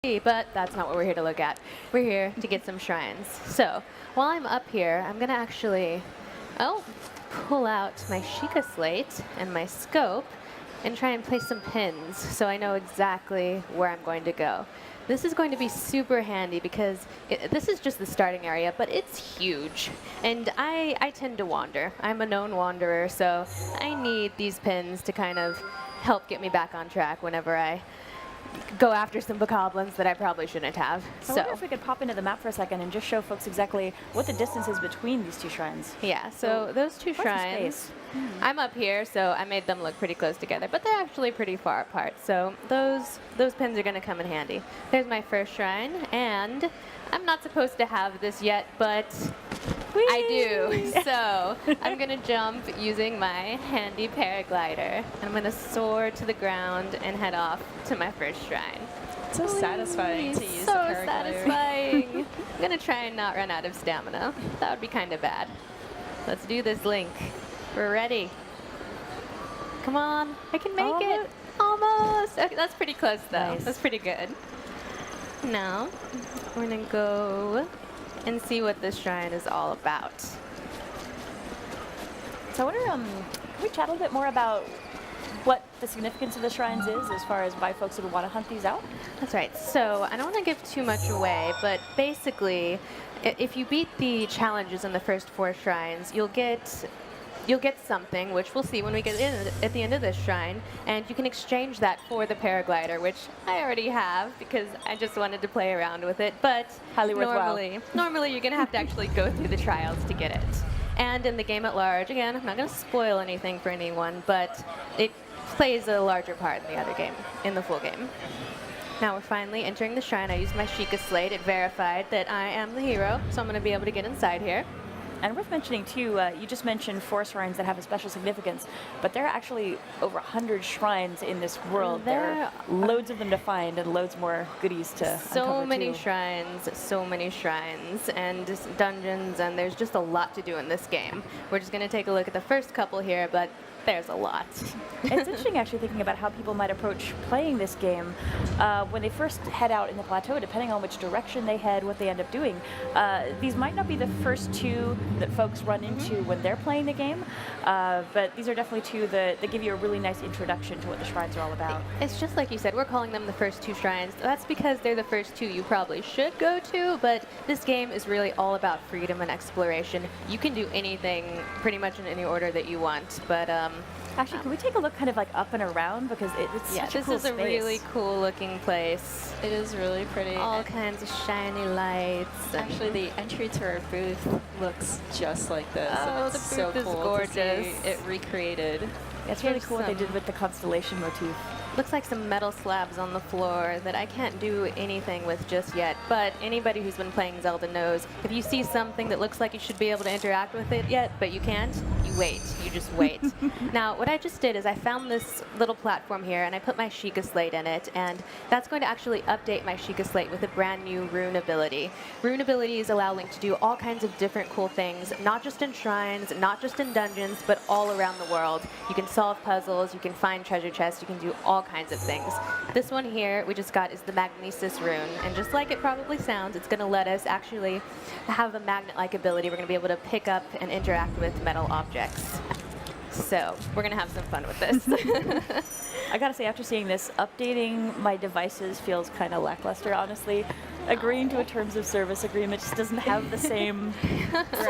But that's not what we're here to look at. We're here to get some shrines. So while I'm up here, I'm gonna actually, pull out my Sheikah slate and my scope and try and place some pins so I know exactly where I'm going to go. This is going to be super handy because this is just the starting area, but it's huge. And I tend to wander. I'm a known wanderer, so I need these pins to kind of help get me back on track whenever I go after some bokoblins that I probably shouldn't have. So I wonder if we could pop into the map for a second and just show folks exactly what the distance is between these two shrines. Yeah, so those two shrines, I'm up here, so I made them look pretty close together, but they're actually pretty far apart. So those pins are going to come in handy. There's my first shrine, and I'm not supposed to have this yet, but I do. So I'm going to jump using my handy paraglider. And I'm going to soar to the ground and head off to my first shrine. It's so satisfying to use so the paraglider. Satisfying. I'm going to try and not run out of stamina. That would be kind of bad. Let's do this, Link. We're ready. Come on. I can make it. Almost. Okay, that's pretty close, though. Nice. That's pretty good. Now, we're going to go and see what this shrine is all about. So I wonder, can we chat a little bit more about what the significance of the shrines is as far as why folks would want to hunt these out? That's right. So I don't want to give too much away, but basically, if you beat the challenges in the first 4 shrines, you'll get something, which we'll see when we get in at the end of this shrine, and you can exchange that for the paraglider, which I already have because I just wanted to play around with it, but highly worthwhile. Normally you're going to have to actually go through the trials to get it. And in the game at large, again, I'm not going to spoil anything for anyone, but it plays a larger part in the other game, in the full game. Now we're finally entering the shrine. I used my Sheikah slate. It verified that I am the hero, so I'm going to be able to get inside here. And worth mentioning, too, you just mentioned 4 shrines that have a special significance, but there are actually over 100 shrines in this world. There are loads of them to find and loads more goodies to uncover, so many too. shrines, and dungeons, and there's just a lot to do in this game. We're just going to take a look at the first couple here, but there's a lot. It's interesting, actually, thinking about how people might approach playing this game when they first head out in the plateau, depending on which direction they head, what they end up doing. These might not be the first 2 that folks run into when they're playing the game, but these are definitely 2 that give you a really nice introduction to what the shrines are all about. It's just like you said, we're calling them the first 2 shrines. That's because they're the first 2 you probably should go to, but this game is really all about freedom and exploration. You can do anything pretty much in any order that you want, but actually, can we take a look kind of like up and around, because it's such a cool this is a really cool looking place. It is really pretty. All kinds of shiny lights. Actually, the entry to our booth looks just like this. Oh, and it's the so booth is cool gorgeous. To see it recreated. It's really cool what they did with the constellation motif. Looks like some metal slabs on the floor that I can't do anything with just yet, but anybody who's been playing Zelda knows if you see something that looks like you should be able to interact with it yet, but you can't, you wait. You just wait. Now, what I just did is I found this little platform here, and I put my Sheikah slate in it, and that's going to actually update my Sheikah slate with a brand new rune ability. Rune abilities allow Link to do all kinds of different cool things, not just in shrines, not just in dungeons, but all around the world. You can solve puzzles, you can find treasure chests, you can do all kinds of things. This one here we just got is the Magnesis rune, and just like it probably sounds, it's going to let us actually have a magnet-like ability. We're going to be able to pick up and interact with metal objects. So we're going to have some fun with this. I gotta say, after seeing this, updating my devices feels kind of lackluster, honestly. Agreeing to a terms of service agreement just doesn't have the same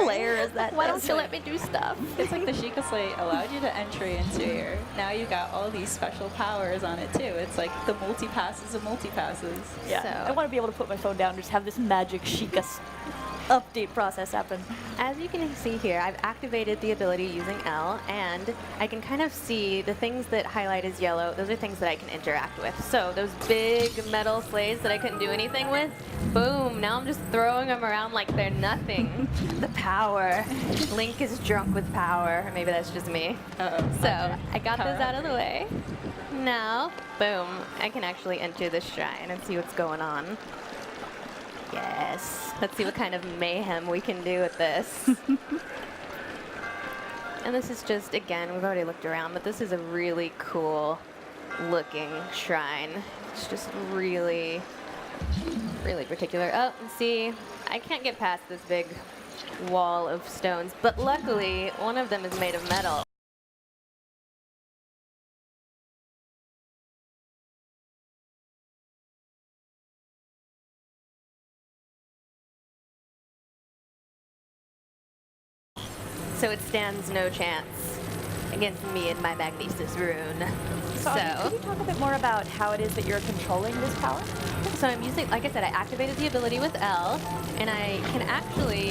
flair as that. Why don't you let me do stuff? It's like the Sheikah slate allowed you to entry into here. Now you got all these special powers on it too. It's like the multi-passes of multi-passes. Yeah, So I want to be able to put my phone down and just have this magic Sheikah update process happen. as you can see here, I've activated the ability using L, and I can kind of see the things that highlight as yellow. Those are things that I can interact with. So those big metal slates that I couldn't do anything with, boom, now I'm just throwing them around like they're nothing. The power. Link is drunk with power. Or maybe that's just me. So I got those out of the way. Now, boom, I can actually enter the shrine and see what's going on. Yes. Let's see what kind of mayhem we can do with this. And this is just, again, we've already looked around, but this is a really cool looking shrine. It's just really really particular. Oh, and see, I can't get past this big wall of stones, but luckily, one of them is made of metal. So it stands no chance against me and my Magnesis rune. So, can you talk a bit more about how it is that you're controlling this power? So I'm using, like I said, I activated the ability with L, and I can actually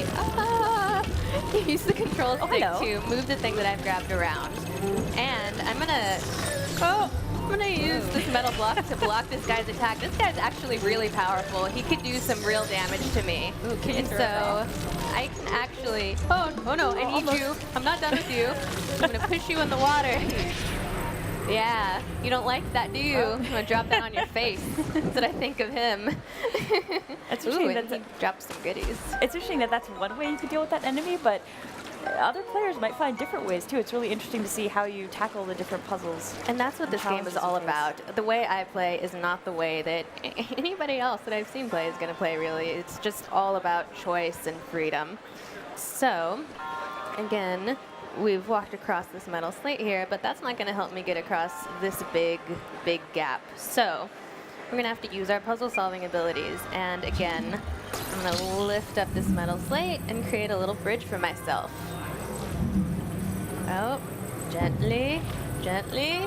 use the control stick to move the thing that I've grabbed around. And I'm gonna use this metal block to block this guy's attack. This guy's actually really powerful. He could do some real damage to me. Ooh, can you and throw so I can actually, oh no, I need you. I'm not done with you. I'm gonna push you in the water. Yeah, you don't like that, do you? I'm gonna drop that on your face. That's what I think of him. It's Ooh, interesting and that he dropped some goodies. it's interesting that that's one way you could deal with that enemy, but other players might find different ways too. It's really interesting to see how you tackle the different puzzles. And that's what this game is challenges all you face. about. The way I play is not the way that anybody else that I've seen play is going to play, really. It's just all about choice and freedom. So, again, we've walked across this metal slate here, but that's not going to help me get across this big gap. So, we're going to have to use our puzzle-solving abilities. And again, I'm going to lift up this metal slate and create a little bridge for myself. Oh, gently, gently,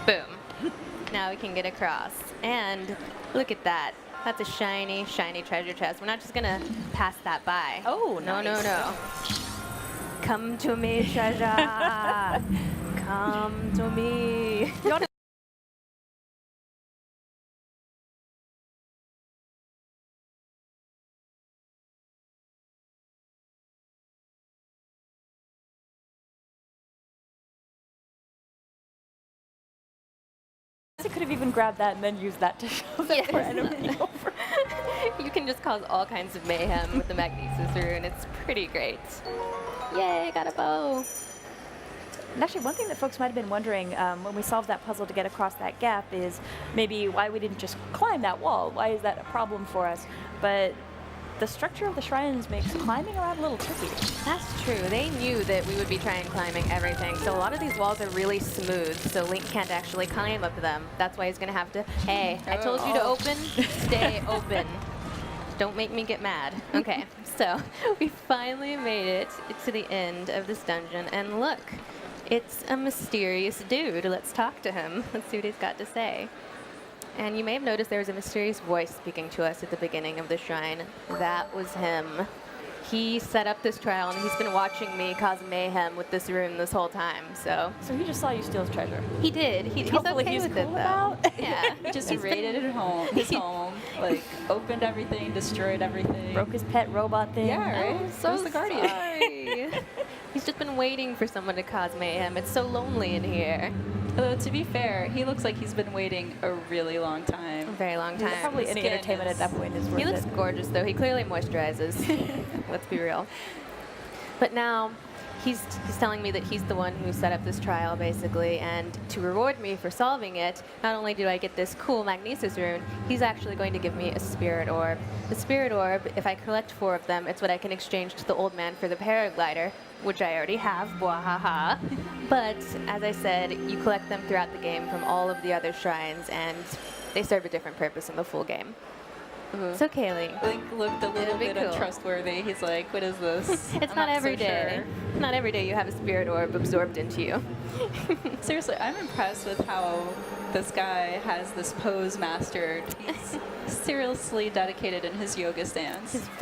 boom. Now we can get across. And look at that. That's a shiny, shiny treasure chest. We're not just gonna pass that by. Oh, no, nice. no. Come to me, treasure. Come to me. I could have even grabbed that and then used that to shove Yes. the poor enemy over. You can just cause all kinds of mayhem with the Magnesis rune. It's pretty great. Yay, got a bow. And actually, one thing that folks might have been wondering when we solved that puzzle to get across that gap is maybe why we didn't just climb that wall. Why is that a problem for us? But the structure of the shrines makes climbing around a little tricky. That's true. They knew that we would be trying climbing everything. So a lot of these walls are really smooth, so Link can't actually climb up them. That's why he's going to have to, hey, I told you to open, stay open. Don't make me get mad. Okay, so we finally made it to the end of this dungeon, and look, it's a mysterious dude. Let's talk to him. Let's see what he's got to say. And you may have noticed there was a mysterious voice speaking to us at the beginning of the shrine. That was him. He set up this trial, and he's been watching me cause mayhem with this rune this whole time, so. So he just saw you steal his treasure. He did. He's Hopefully okay he's with cool it, though. about. Yeah. He just raided his home, like opened everything, destroyed everything. Broke his pet robot thing. Yeah, right? I'm so Who's the guardian? sorry. He's just been waiting for someone to cause mayhem. It's so lonely in here. Although, to be fair, he looks like he's been waiting a really long A time. very long time. Probably any Skin entertainment is- at that point is worth He looks it. gorgeous, though. He clearly moisturizes. Let's be real. But now, he's telling me that he's the one who set up this trial, basically, and to reward me for solving it, not only do I get this cool Magnesis rune, he's actually going to give me a spirit orb. The spirit orb, if I collect 4 of them, it's what I can exchange to the old man for the paraglider, which I already have, bwahaha. But, as I said, you collect them throughout the game from all of the other shrines, and they serve a different purpose in the full game. So, Kaylee, Link looked a little be bit cool. untrustworthy. He's like, what is this? it's I'm not every so day. sure. Not every day you have a spirit orb absorbed into you. Seriously, I'm impressed with how this guy has this pose mastered. He's seriously dedicated in his yoga stance. He's very